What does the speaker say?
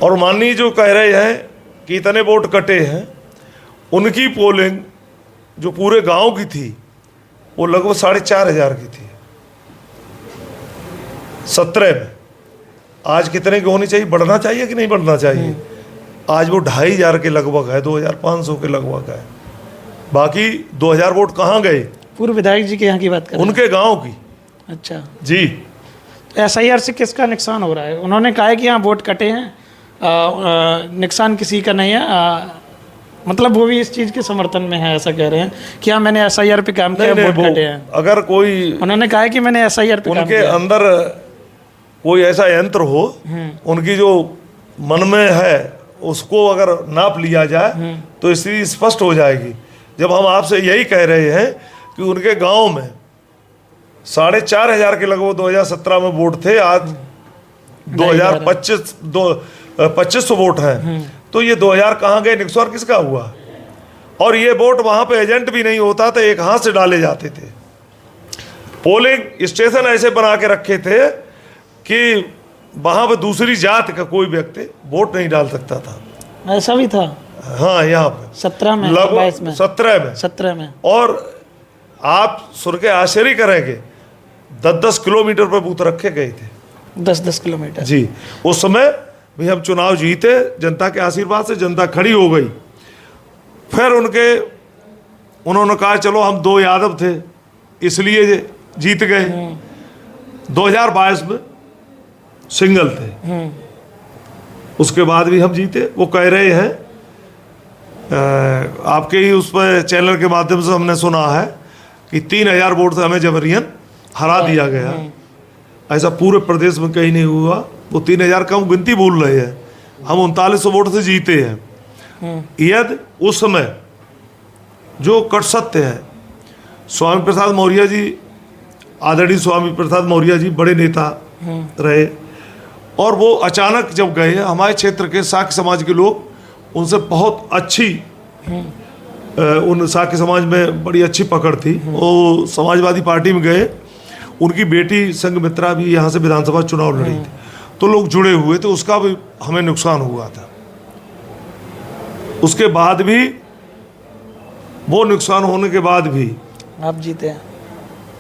और माननीय जो कह रहे हैं कि इतने वोट कटे हैं, उनकी पोलिंग जो पूरे गांव की थी वो लगभग 4,500 की थी 17 में। आज कितने की होनी चाहिए, बढ़ना चाहिए कि नहीं बढ़ना चाहिए? आज वो 2,500 के लगभग है, 2,500 के लगभग है। बाकी 2,000 वोट कहाँ गए? पूर्व विधायक जी के यहाँ की बात करें, उनके गांव की। अच्छा जी, SIR से किसका नुकसान हो रहा है? उन्होंने कहा है कि यहाँ वोट कटे हैं, नुकसान किसी का नहीं है, मतलब वो भी इस चीज़ के समर्थन में है, ऐसा कह रहे हैं कि हाँ मैंने SIR पे काम किया, वोट कटे हैं। अगर कोई उन्होंने कहा है कि मैंने SIR पे काम उनके किया। अंदर कोई ऐसा यंत्र हो, उनकी जो मन में है उसको अगर नाप लिया जाए तो स्थिति स्पष्ट हो जाएगी। जब हम आपसे यही कह रहे हैं कि उनके गांव में 4,500 के लगभग 2017 में वोट थे, आज 2,025 वोट हैं, तो ये 2,000 कहाँ गए? नुकसान किसका हुआ? और ये वोट वहां पे एजेंट भी नहीं होता था, एक हाथ से डाले जाते थे। पोलिंग स्टेशन ऐसे बना के रखे थे कि वहां पे दूसरी जात का कोई व्यक्ति वोट नहीं डाल सकता था। ऐसा भी था? हाँ, यहाँ पे 17 में, 22 में, 17 में। और आप सुन के आश्चर्य करेंगे, 10-10 किलोमीटर पर बूथ रखे गए थे। 10-10 किलोमीटर? जी, उस समय भी हम चुनाव जीते, जनता के आशीर्वाद से जनता खड़ी हो गई। फिर उन्होंने कहा चलो हम 2 यादव थे इसलिए जीत गए। 2022 में सिंगल थे, उसके बाद भी हम जीते। वो कह रहे हैं, आपके ही उस पर चैनल के माध्यम से हमने सुना है कि 3,000 वोट से हमें जबरियन हरा दिया गया। ऐसा पूरे प्रदेश में कहीं नहीं हुआ। वो 3,000 का हम गिनती भूल रहे हैं, हम 3900 वोट से जीते हैं। यदि उस समय जो कट सत्य है, स्वामी प्रसाद मौर्य जी, आदरणीय स्वामी प्रसाद मौर्य जी बड़े नेता रहे, और वो अचानक जब गए, हमारे क्षेत्र के साक्य समाज के लोग उनसे बहुत अच्छी, उन साक्य समाज में बड़ी अच्छी पकड़ थी, वो समाजवादी पार्टी में गए। उनकी बेटी संघमित्रा भी यहाँ से विधानसभा चुनाव लड़ी थी, तो लोग जुड़े हुए थे, उसका भी हमें नुकसान हुआ था। उसके बाद भी, वो नुकसान होने के बाद भी आप जीते हैं।